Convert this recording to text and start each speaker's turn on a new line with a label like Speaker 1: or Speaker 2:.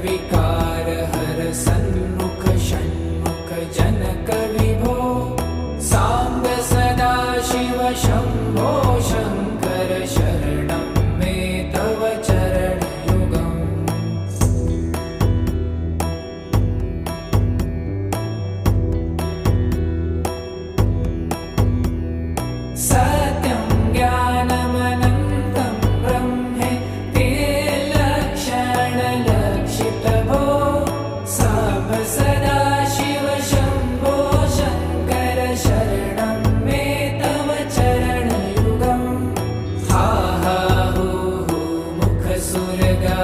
Speaker 1: विकार हर सन्मुख षण्मुख जनक विभो साम्ब सदा शिव शम्भो शङ्कर शरणं मे तव चरणयुगम् सत्यं ज्ञानमनन्तं ब्रह्मे ते लक्षणलक्षितभो साम्ब सदा शिव शम्भो शङ्कर शरणं मे तव चरणयुगम् हा हा हू हू मुख सुरगा